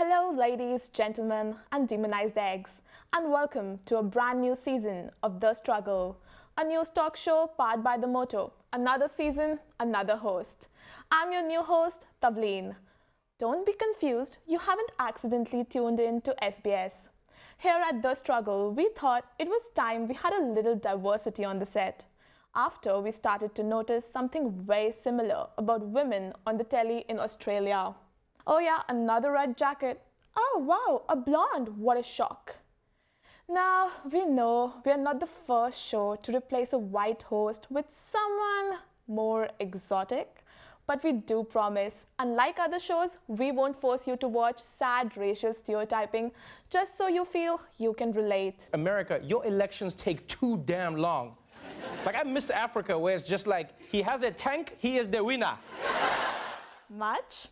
Hello, ladies, gentlemen, and demonized eggs, and welcome to a brand new season of The Struggle, a news talk show powered by the motto, another season, another host. I'm your new host, Tavleen. Don't be confused, you haven't accidentally tuned in to SBS. Here at The Struggle, we thought it was time we had a little diversity on the set, after we started to notice something very similar about women on the telly in Australia. Oh yeah, another red jacket. Oh wow, a blonde, what a shock. Now, we know we are not the first show to replace a white host with someone more exotic, but we do promise, unlike other shows, we won't force you to watch sad racial stereotyping just so you feel you can relate. America, your elections take too damn long. Like I miss Africa where it's just like, he has a tank, he is the winner. Much?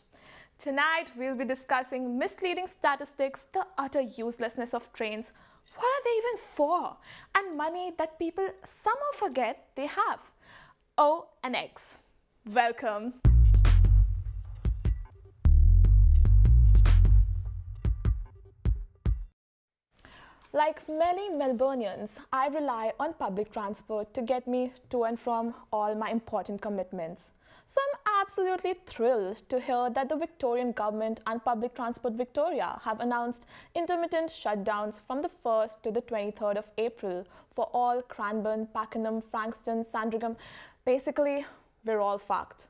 Tonight, we'll be discussing misleading statistics, the utter uselessness of trains, what are they even for, and money that people somehow forget they have. O and X. Welcome. Like many Melbournians, I rely on public transport to get me to and from all my important commitments. So I'm absolutely thrilled to hear that the Victorian Government and Public Transport Victoria have announced intermittent shutdowns from the 1st to the 23rd of April for all Cranbourne, Pakenham, Frankston, Sandringham. Basically, we're all fucked.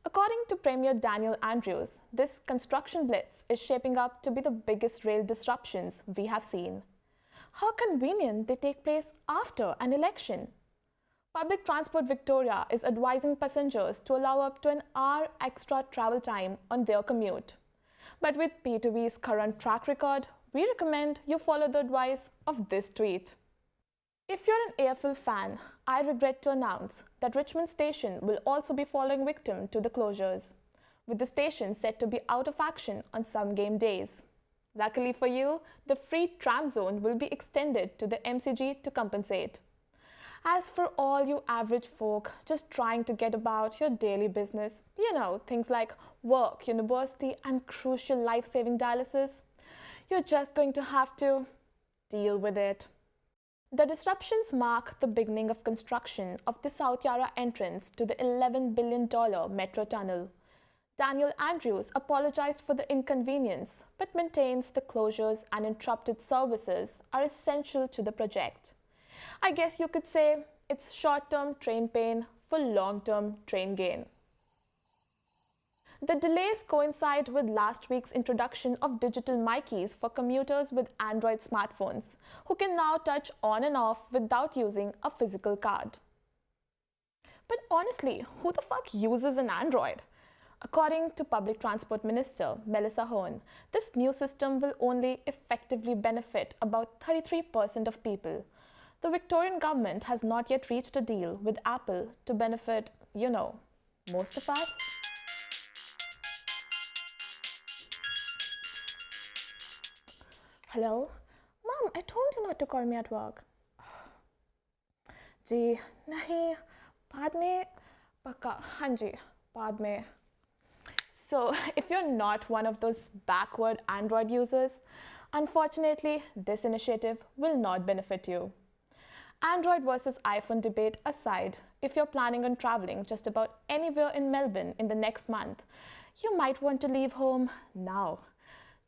According to Premier Daniel Andrews, this construction blitz is shaping up to be the biggest rail disruptions we have seen. How convenient they take place after an election. Public Transport Victoria is advising passengers to allow up to an hour extra travel time on their commute. But with P2V's current track record, we recommend you follow the advice of this tweet. If you're an AFL fan, I regret to announce that Richmond Station will also be falling victim to the closures, with the station set to be out of action on some game days. Luckily for you, the free tram zone will be extended to the MCG to compensate. As for all you average folk just trying to get about your daily business, things like work, university, and crucial life-saving dialysis, you're just going to have to deal with it. The disruptions mark the beginning of construction of the South Yarra entrance to the $11 billion metro tunnel. Daniel Andrews apologized for the inconvenience, but maintains the closures and interrupted services are essential to the project. I guess you could say it's short-term train pain for long-term train gain. The delays coincide with last week's introduction of digital Mikeys for commuters with Android smartphones, who can now touch on and off without using a physical card. But honestly, who the fuck uses an Android? According to Public Transport Minister Melissa Hone, this new system will only effectively benefit about 33% of people. The Victorian government has not yet reached a deal with Apple to benefit, most of us. Hello? Mom, I told you not to call me at work. जी नहीं बाद में पक्का हाँ जी बाद में. So if you're not one of those backward Android users, unfortunately this initiative will not benefit you. Android versus iPhone debate aside, if you're planning on traveling just about anywhere in Melbourne in the next month, you might want to leave home now.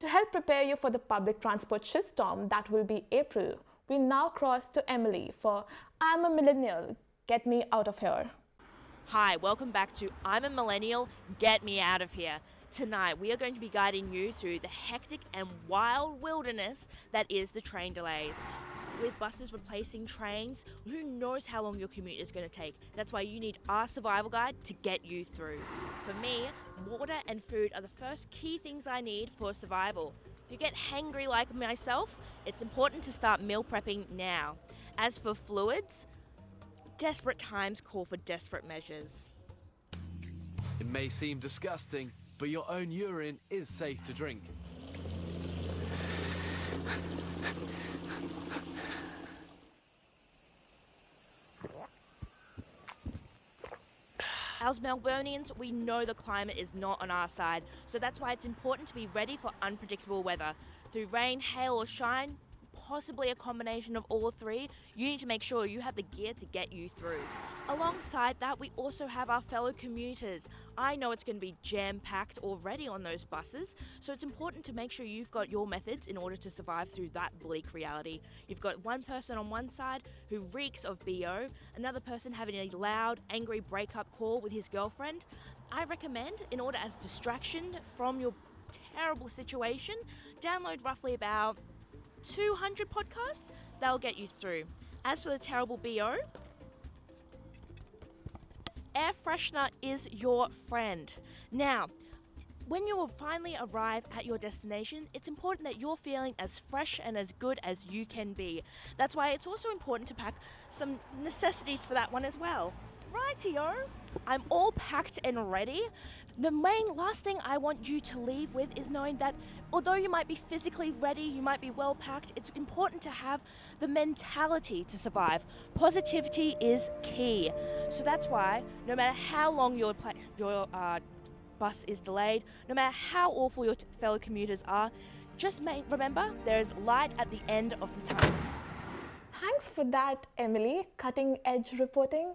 To help prepare you for the public transport shitstorm that will be April, we now cross to Emily for I'm a Millennial, Get Me Out of Here. Hi, welcome back to I'm a Millennial, Get Me Out of Here. Tonight we are going to be guiding you through the hectic and wild wilderness that is the train delays. With buses replacing trains, who knows how long your commute is going to take? That's why you need our survival guide to get you through. For me, water and food are the first key things I need for survival. If you get hangry like myself, it's important to start meal prepping now. As for fluids, desperate times call for desperate measures. It may seem disgusting, but your own urine is safe to drink. As Melburnians, we know the climate is not on our side, so that's why it's important to be ready for unpredictable weather. Through rain, hail or shine, possibly a combination of all three, you need to make sure you have the gear to get you through. Alongside that, we also have our fellow commuters. I know it's going to be jam-packed already on those buses, so it's important to make sure you've got your methods in order to survive through that bleak reality. You've got one person on one side who reeks of BO, another person having a loud, angry breakup call with his girlfriend. I recommend, in order as distraction from your terrible situation, download roughly about 200 podcasts. They'll get you through. As for the terrible BO, air freshener is your friend. Now, when you will finally arrive at your destination, it's important that you're feeling as fresh and as good as you can be. That's why it's also important to pack some necessities for that one as well. Rightio, I'm all packed and ready. The main last thing I want you to leave with is knowing that although you might be physically ready, you might be well packed, it's important to have the mentality to survive. Positivity is key. So that's why no matter how long your bus is delayed, no matter how awful your fellow commuters are, just remember there is light at the end of the tunnel. Thanks for that, Emily. Cutting edge reporting.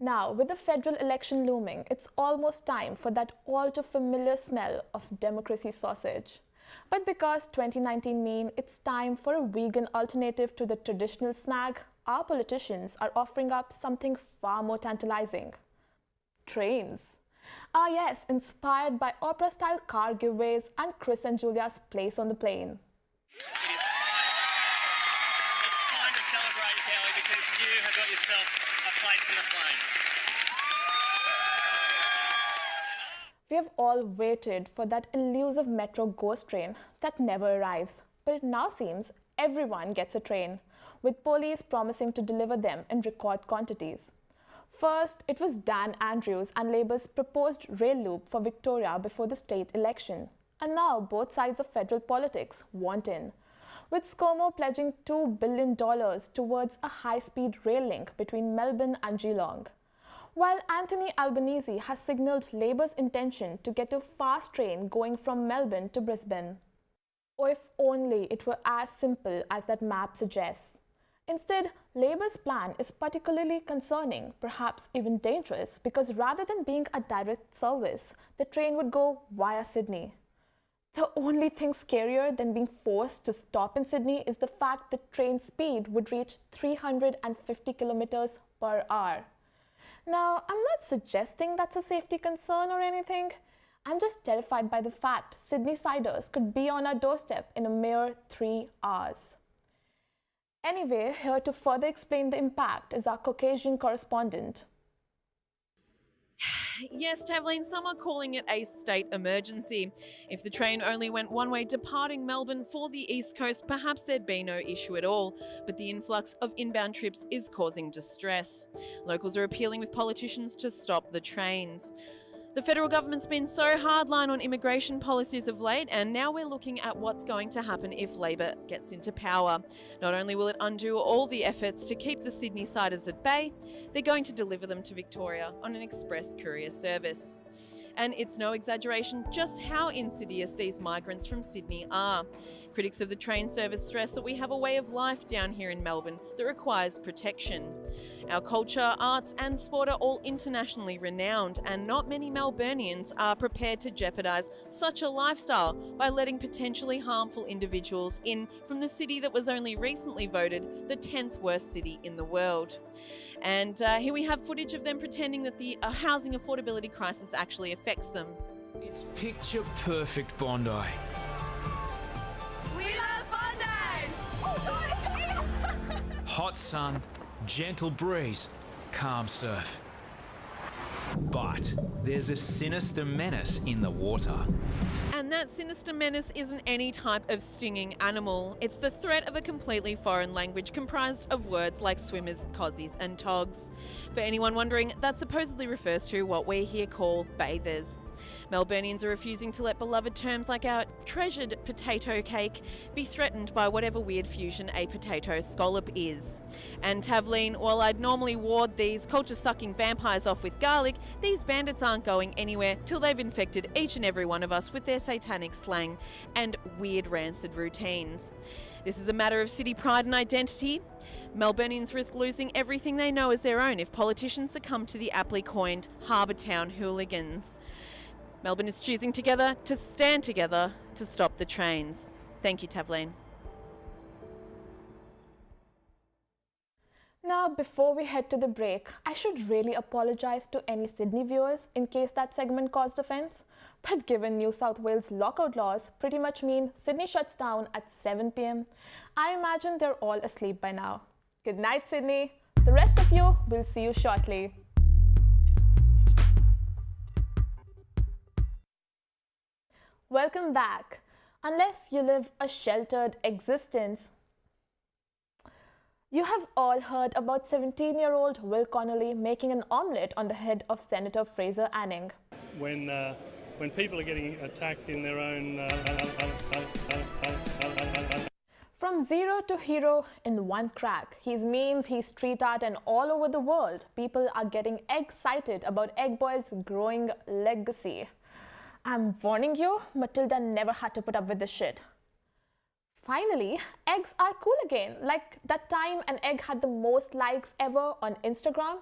Now, with the federal election looming, it's almost time for that all too familiar smell of democracy sausage. But because 2019 means it's time for a vegan alternative to the traditional snack, our politicians are offering up something far more tantalizing. Trains. Ah yes, inspired by opera-style car giveaways and Chris and Julia's place on the plane. It's time to celebrate, Kelly, because you have got yourself a place in the plane. We have all waited for that elusive metro ghost train that never arrives, but it now seems everyone gets a train, with police promising to deliver them in record quantities. First, it was Dan Andrews and Labour's proposed rail loop for Victoria before the state election, and now both sides of federal politics want in, with ScoMo pledging $2 billion towards a high-speed rail link between Melbourne and Geelong, while Anthony Albanese has signalled Labour's intention to get a fast train going from Melbourne to Brisbane. Oh, if only it were as simple as that map suggests. Instead, Labour's plan is particularly concerning, perhaps even dangerous, because rather than being a direct service, the train would go via Sydney. The only thing scarier than being forced to stop in Sydney is the fact the train speed would reach 350 kilometers per hour. Now, I'm not suggesting that's a safety concern or anything. I'm just terrified by the fact Sydney-siders could be on our doorstep in a mere 3 hours. Anyway, here to further explain the impact is our Caucasian correspondent. Yes, Tavleen, some are calling it a state emergency. If the train only went one way departing Melbourne for the East Coast, perhaps there'd be no issue at all. But the influx of inbound trips is causing distress. Locals are appealing with politicians to stop the trains. The federal government's been so hardline on immigration policies of late, and now we're looking at what's going to happen if Labor gets into power. Not only will it undo all the efforts to keep the Sydney-siders at bay, they're going to deliver them to Victoria on an express courier service. And it's no exaggeration just how insidious these migrants from Sydney are. Critics of the train service stress that we have a way of life down here in Melbourne that requires protection. Our culture, arts and sport are all internationally renowned, and not many Melburnians are prepared to jeopardise such a lifestyle by letting potentially harmful individuals in from the city that was only recently voted the 10th worst city in the world. And here we have footage of them pretending that the housing affordability crisis actually affects them. It's picture perfect Bondi. We love Bondi! Hot sun, gentle breeze, calm surf. But there's a sinister menace in the water. And that sinister menace isn't any type of stinging animal. It's the threat of a completely foreign language comprised of words like swimmers, cozies and togs. For anyone wondering, that supposedly refers to what we here call bathers. Melburnians are refusing to let beloved terms like our treasured potato cake be threatened by whatever weird fusion a potato scallop is. And Tavleen, while I'd normally ward these culture-sucking vampires off with garlic, these bandits aren't going anywhere till they've infected each and every one of us with their satanic slang and weird rancid routines. This is a matter of city pride and identity. Melburnians risk losing everything they know as their own if politicians succumb to the aptly coined Harbour Town hooligans. Melbourne is choosing together to stand together to stop the trains. Thank you, Tavleen. Now, before we head to the break, I should really apologise to any Sydney viewers in case that segment caused offence. But given New South Wales lockout laws pretty much mean Sydney shuts down at 7 p.m, I imagine they're all asleep by now. Good night, Sydney. The rest of you will see you shortly. Welcome back. Unless you live a sheltered existence, you have all heard about 17-year-old Will Connolly making an omelette on the head of Senator Fraser Anning. When people are getting attacked in their own... From zero to hero in one crack. His memes, his street art, and all over the world, people are getting excited about Egg Boy's growing legacy. I'm warning you, Matilda never had to put up with this shit. Finally, eggs are cool again, like that time an egg had the most likes ever on Instagram.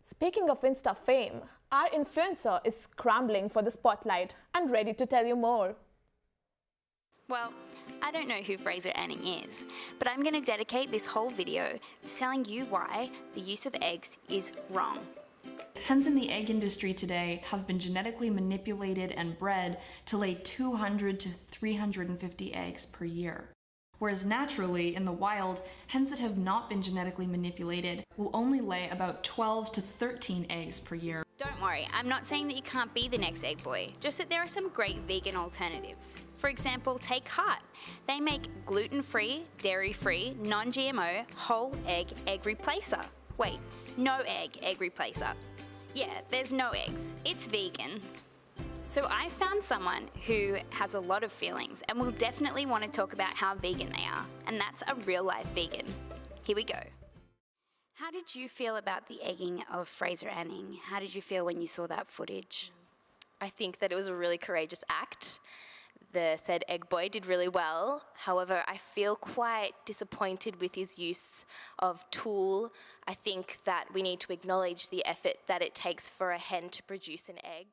Speaking of Insta fame, our influencer is scrambling for the spotlight and ready to tell you more. Well, I don't know who Fraser Anning is, but I'm going to dedicate this whole video to telling you why the use of eggs is wrong. Hens in the egg industry today have been genetically manipulated and bred to lay 200 to 350 eggs per year. Whereas naturally, in the wild, hens that have not been genetically manipulated will only lay about 12 to 13 eggs per year. Don't worry, I'm not saying that you can't be the next Egg Boy, just that there are some great vegan alternatives. For example, take Heart. They make gluten-free, dairy-free, non-GMO, whole egg replacer. Wait, no egg replacer. Yeah, there's no eggs. It's vegan. So I found someone who has a lot of feelings and will definitely want to talk about how vegan they are, and that's a real-life vegan. Here we go. How did you feel about the egging of Fraser Anning? How did you feel when you saw that footage? I think that it was a really courageous act. The said Egg Boy did really well. However, I feel quite disappointed with his use of tool. I think that we need to acknowledge the effort that it takes for a hen to produce an egg.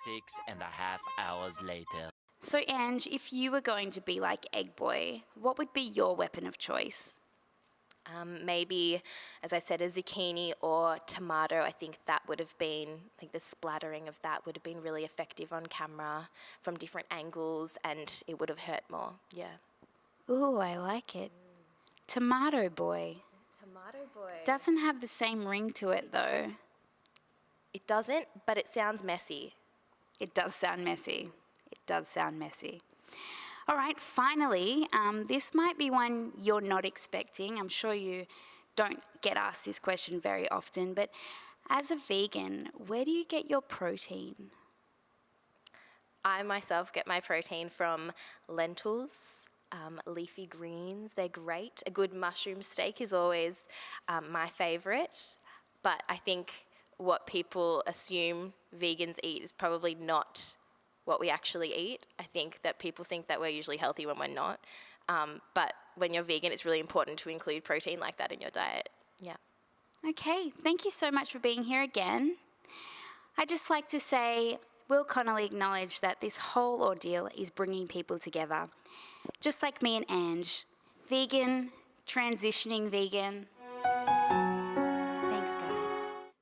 6.5 hours later. So Ange, if you were going to be like Egg Boy, what would be your weapon of choice? Maybe, as I said, a zucchini or tomato. I think that would have been, like the splattering of that would have been really effective on camera from different angles, and it would have hurt more, yeah. Ooh, I like it. Tomato Boy. Tomato Boy. Doesn't have the same ring to it though. It doesn't, but it sounds messy. It does sound messy. It does sound messy. All right, finally, this might be one you're not expecting. I'm sure you don't get asked this question very often, but as a vegan, where do you get your protein? I myself get my protein from lentils, leafy greens. They're great. A good mushroom steak is always my favourite, but I think what people assume vegans eat is probably not what we actually eat. I think that people think that we're usually healthy when we're not. But when you're vegan, it's really important to include protein like that in your diet. Yeah. Okay, thank you so much for being here again. I'd just like to say, Will Connolly acknowledged that this whole ordeal is bringing people together. Just like me and Ange. Vegan, transitioning vegan. Thanks, guys.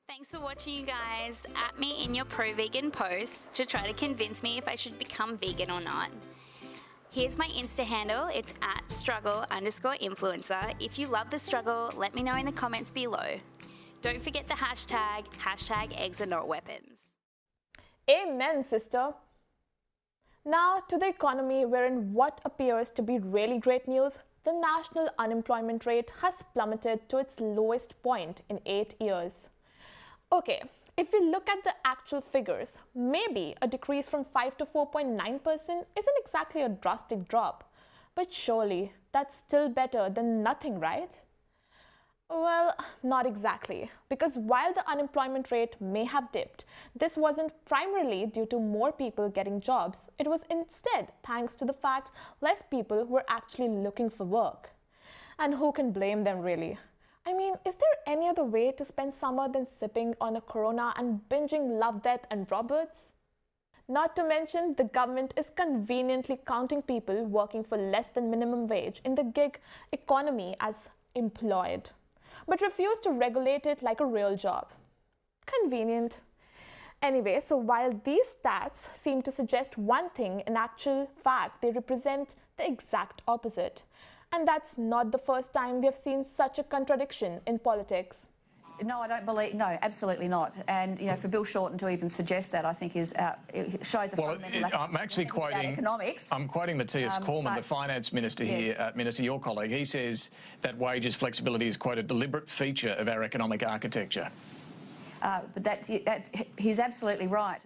Thanks for watching, you guys. At me in your pro-vegan posts to try to convince me if I should become vegan or not. Here's my Insta handle. It's @struggle_influencer. If you love the struggle, let me know in the comments below. Don't forget the hashtag eggs are not weapons. Amen, sister. Now to the economy, wherein what appears to be really great news, the national unemployment rate has plummeted to its lowest point in 8 years. Okay, If we look at the actual figures, maybe a decrease from 5 to 4.9% isn't exactly a drastic drop, but surely that's still better than nothing, right? Well, not exactly, because while the unemployment rate may have dipped, this wasn't primarily due to more people getting jobs. It was instead thanks to the fact less people were actually looking for work. And who can blame them, really? I mean, is there any other way to spend summer than sipping on a Corona and binging Love, Death and Roberts? Not to mention, the government is conveniently counting people working for less than minimum wage in the gig economy as employed, but refuse to regulate it like a real job. Convenient. Anyway, so while these stats seem to suggest one thing, in actual fact, they represent the exact opposite. And that's not the first time we have seen such a contradiction in politics. No, I don't believe. No, absolutely not. And for Bill Shorten to even suggest that, I think it shows a fundamental lack I'm actually quoting economics. I'm quoting Matthias Cormann, the finance minister here, Minister, your colleague. He says that wages flexibility is quite a deliberate feature of our economic architecture. But he's absolutely right.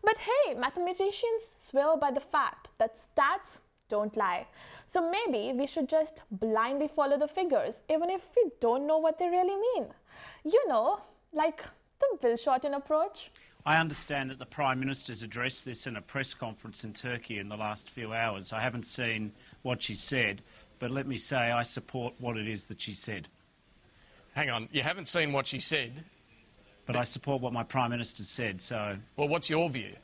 But hey, mathematicians swear by the fact that stats don't lie. So maybe we should just blindly follow the figures, even if we don't know what they really mean. Like the Bill Shorten approach. I understand that the Prime Minister's addressed this in a press conference in Turkey in the last few hours. I haven't seen what she said, but let me say I support what it is that she said. Hang on, you haven't seen what she said? But I support what my Prime Minister said, so... Well, what's your view?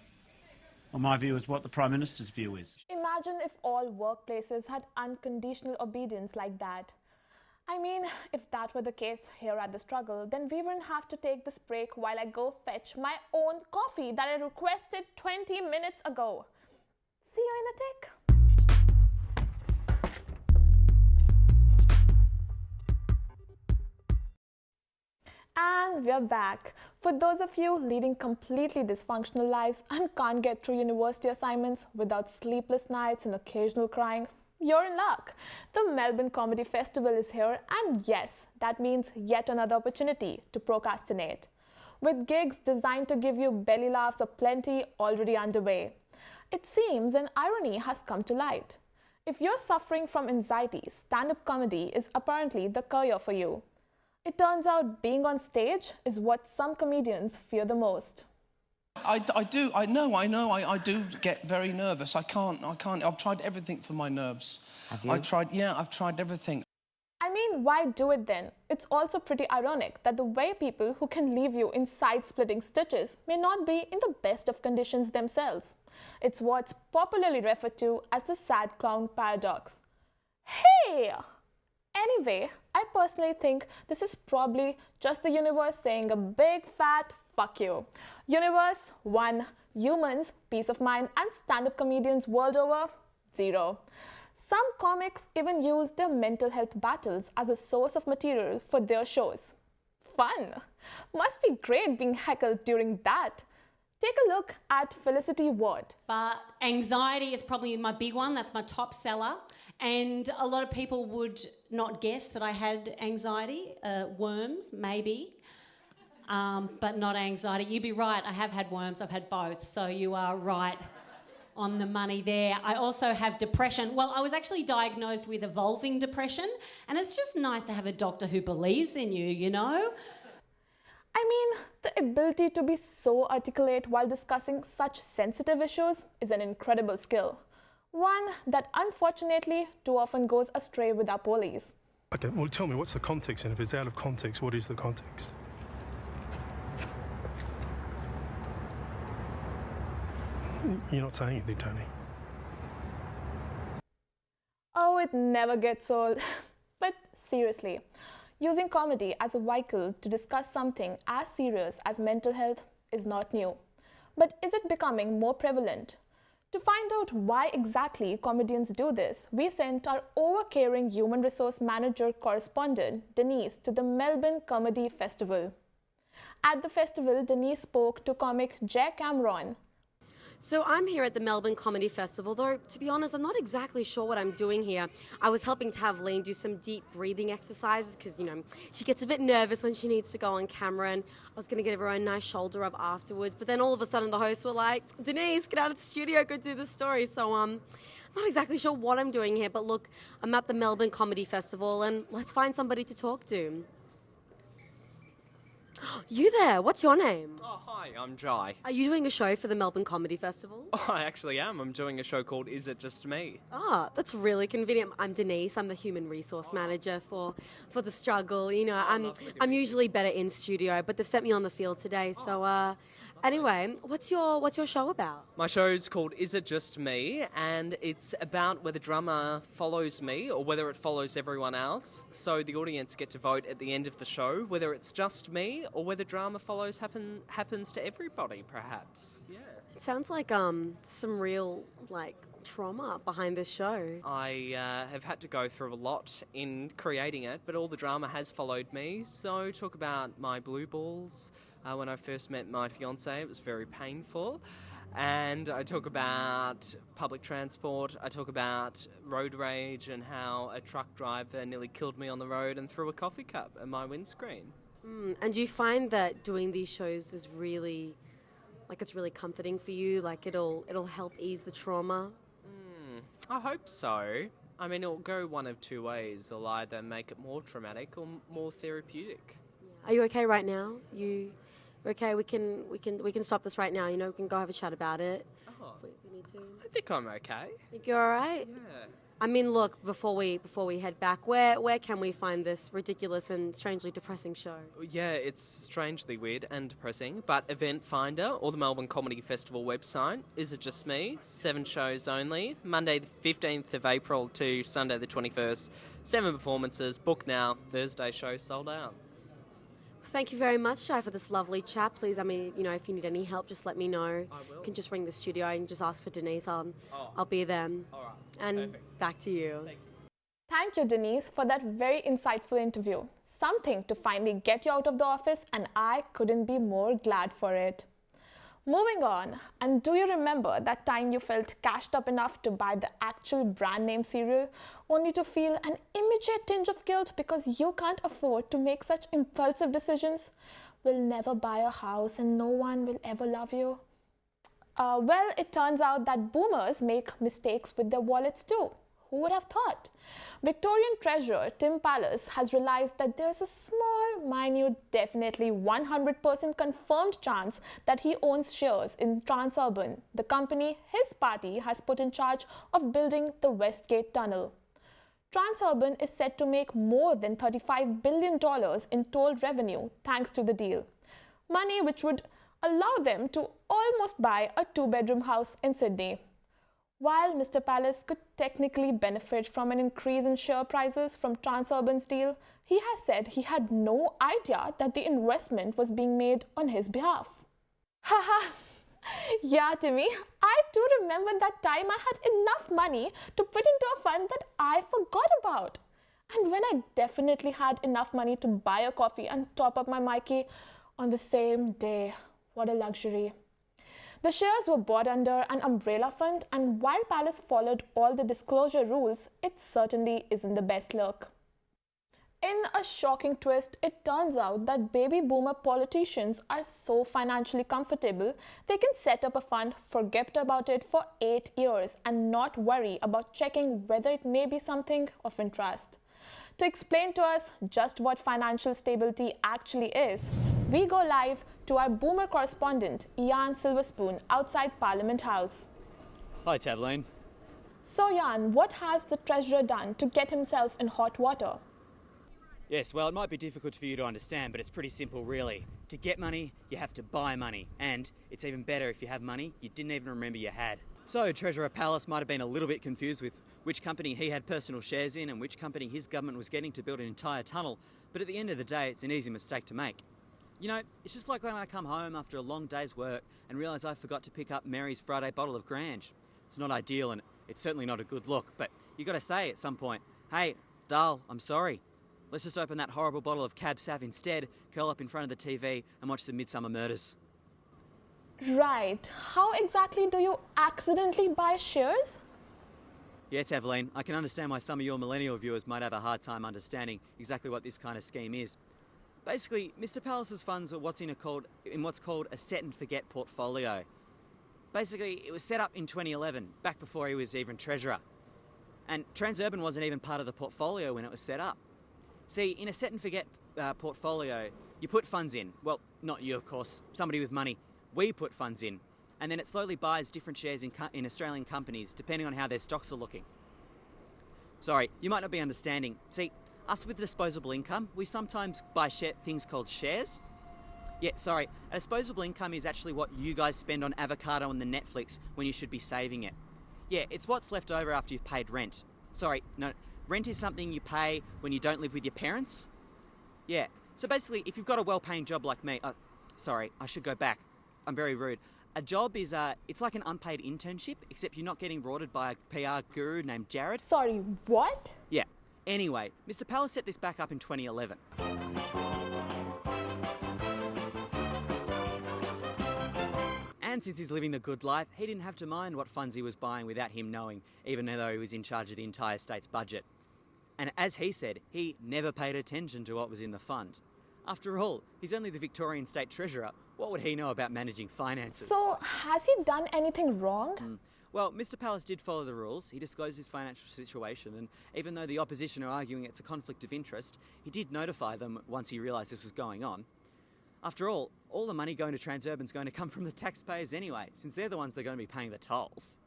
Well, my view is what the Prime Minister's view is. Imagine if all workplaces had unconditional obedience like that. I mean, if that were the case here at The Struggle, then we wouldn't have to take this break while I go fetch my own coffee that I requested 20 minutes ago. See you in a tick. And we're back. For those of you leading completely dysfunctional lives and can't get through university assignments without sleepless nights and occasional crying, you're in luck. The Melbourne Comedy Festival is here, and yes, that means yet another opportunity to procrastinate. With gigs designed to give you belly laughs aplenty already underway. It seems an irony has come to light. If you're suffering from anxiety, stand-up comedy is apparently the career for you. It turns out being on stage is what some comedians fear the most. I do get very nervous. I can't. I've tried everything for my nerves. Have you? I've tried everything. I mean, why do it then? It's also pretty ironic that the way people who can leave you in side-splitting stitches may not be in the best of conditions themselves. It's what's popularly referred to as the sad clown paradox. Hey! Anyway, I personally think this is probably just the universe saying a big fat fuck you. Universe, 1. Humans, peace of mind, and stand-up comedians world over, 0. Some comics even use their mental health battles as a source of material for their shows. Fun! Must be great being heckled during that. Take a look at Felicity Ward. But anxiety is probably my big one. That's my top seller. And a lot of people would not guess that I had anxiety. Worms, maybe. But not anxiety. You'd be right, I have had worms. I've had both. So you are right on the money there. I also have depression. Well, I was actually diagnosed with evolving depression. And it's just nice to have a doctor who believes in you, you know? I mean, the ability to be so articulate while discussing such sensitive issues is an incredible skill. One that unfortunately too often goes astray with our police. Okay, well tell me, what's the context, and if it's out of context, what is the context? You're not saying anything, Tony. Oh, it never gets old. But seriously, using comedy as a vehicle to discuss something as serious as mental health is not new. But is it becoming more prevalent? To find out why exactly comedians do this, we sent our over-caring human resource manager correspondent, Denise, to the Melbourne Comedy Festival. At the festival, Denise spoke to comic Jay Cameron. So I'm here at the Melbourne Comedy Festival, though to be honest, I'm not exactly sure what I'm doing here. I was helping Tavleen do some deep breathing exercises because, you know, she gets a bit nervous when she needs to go on camera, and I was going to give her a nice shoulder rub afterwards, but then all of a sudden the hosts were like, Denise, get out of the studio, go do the story. So I'm not exactly sure what I'm doing here, but look, I'm at the Melbourne Comedy Festival and let's find somebody to talk to. You there, what's your name? Oh, hi, I'm Jai. Are you doing a show for the Melbourne Comedy Festival? Oh, I actually am. I'm doing a show called Is It Just Me? Ah, that's really convenient. I'm Denise. I'm the human resource manager for the struggle. You know, I'm usually better in studio, but they've sent me on the field today. So, anyway, what's your show about? My show's called Is It Just Me? And it's about whether drama follows me or whether it follows everyone else. So the audience get to vote at the end of the show whether it's just me or whether drama happens to everybody, perhaps. Yeah. It sounds like some real trauma behind this show. I have had to go through a lot in creating it, but all the drama has followed me. So talk about my blue balls. When I first met my fiancée, it was very painful. And I talk about public transport, I talk about road rage and how a truck driver nearly killed me on the road and threw a coffee cup at my windscreen. And do you find that doing these shows is really, it's really comforting for you? Like it'll help ease the trauma? I hope so. I mean, it'll go one of two ways. It'll either make it more traumatic or more therapeutic. Are you okay right now? Okay, we can stop this right now. You know, we can go have a chat about it. Oh, if we need to. I think I'm okay. Think you're all right? Yeah. I mean, look, before we head back, where can we find this ridiculous and strangely depressing show? Yeah, it's strangely weird and depressing, but Event Finder or the Melbourne Comedy Festival website, Is It Just Me? 7 shows only, Monday the 15th of April to Sunday the 21st. 7 performances, book now, Thursday show sold out. Thank you very much, Shai, for this lovely chat. Please, I mean, you know, if you need any help, just let me know. I will. You can just ring the studio and just ask for Denise. I'll be there. All right. And Perfect. back to you. Thank you, Denise, for that very insightful interview. Something to finally get you out of the office, and I couldn't be more glad for it. Moving on, and do you remember that time you felt cashed up enough to buy the actual brand name cereal, only to feel an immediate tinge of guilt because you can't afford to make such impulsive decisions? Will never buy a house and no one will ever love you? Well, it turns out that boomers make mistakes with their wallets too. Who would have thought? Victorian treasurer Tim Pallas has realized that there's a small, minute, definitely 100% confirmed chance that he owns shares in Transurban, the company his party has put in charge of building the Westgate Tunnel. Transurban is set to make more than $35 billion in toll revenue thanks to the deal. Money which would allow them to almost buy a 2-bedroom house in Sydney. While Mr. Pallas could technically benefit from an increase in share prices from Transurban's deal, he has said he had no idea that the investment was being made on his behalf. Haha! Yeah, Timmy, I too remember that time I had enough money to put into a fund that I forgot about. And when I definitely had enough money to buy a coffee and top up my Mikey on the same day. What a luxury. The shares were bought under an umbrella fund, and while Pallas followed all the disclosure rules, it certainly isn't the best look. In a shocking twist, it turns out that baby boomer politicians are so financially comfortable, they can set up a fund, forget about it for 8 years, and not worry about checking whether it may be something of interest. To explain to us just what financial stability actually is, we go live to our boomer correspondent, Ian Silverspoon, outside Parliament House. Hi, Tavleen. So, Ian, what has the Treasurer done to get himself in hot water? Yes, well, it might be difficult for you to understand, but it's pretty simple, really. To get money, you have to buy money. And it's even better if you have money you didn't even remember you had. So, Treasurer Pallas might have been a little bit confused with which company he had personal shares in and which company his government was getting to build an entire tunnel. But at the end of the day, it's an easy mistake to make. You know, it's just like when I come home after a long day's work and realise I forgot to pick up Mary's Friday bottle of Grange. It's not ideal and it's certainly not a good look, but you got to say at some point, hey, Dal, I'm sorry. Let's just open that horrible bottle of Cab Sav instead, curl up in front of the TV and watch some Midsummer Murders. Right. How exactly do you accidentally buy shares? Yeah, Tavleen, I can understand why some of your millennial viewers might have a hard time understanding exactly what this kind of scheme is. Basically, Mr. Palace's funds are in what's called a set and forget portfolio. Basically, it was set up in 2011, back before he was even treasurer. And Transurban wasn't even part of the portfolio when it was set up. See, in a set and forget portfolio, you put funds in. Well, not you, of course, somebody with money. We put funds in. And then it slowly buys different shares in Australian companies, depending on how their stocks are looking. Sorry, you might not be understanding. See, us with disposable income, we sometimes buy things called shares. Yeah, sorry, a disposable income is actually what you guys spend on avocado and the Netflix when you should be saving it. Yeah, it's what's left over after you've paid rent. Sorry, no, rent is something you pay when you don't live with your parents. Yeah, so basically, if you've got a well-paying job like me, sorry, I should go back. I'm very rude. A job is, it's like an unpaid internship, except you're not getting rorted by a PR guru named Jared. Sorry, what? Yeah. Anyway, Mr. Palace set this back up in 2011. And since he's living the good life, he didn't have to mind what funds he was buying without him knowing, even though he was in charge of the entire state's budget. And as he said, he never paid attention to what was in the fund. After all, he's only the Victorian State Treasurer. What would he know about managing finances? So, has he done anything wrong? Well, Mr. Palace did follow the rules. He disclosed his financial situation, and even though the opposition are arguing it's a conflict of interest, he did notify them once he realised this was going on. After all the money going to Transurban's going to come from the taxpayers anyway, since they're the ones that are going to be paying the tolls.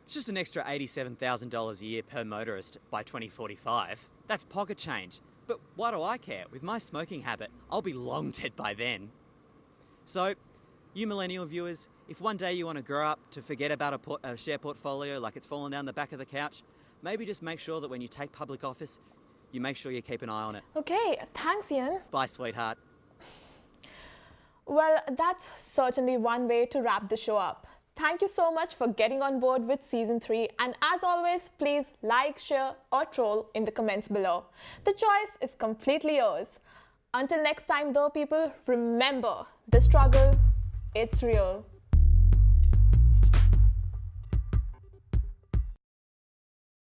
It's just an extra $87,000 a year per motorist by 2045. That's pocket change. But why do I care? With my smoking habit, I'll be long dead by then. So, you millennial viewers, if one day you want to grow up to forget about a share portfolio like it's fallen down the back of the couch, maybe just make sure that when you take public office, you make sure you keep an eye on it. Okay, thanks, Ian. Bye, sweetheart. Well, that's certainly one way to wrap the show up. Thank you so much for getting on board with Season 3, and as always, please like, share or troll in the comments below. The choice is completely yours. Until next time though, people, remember, the struggle, it's real.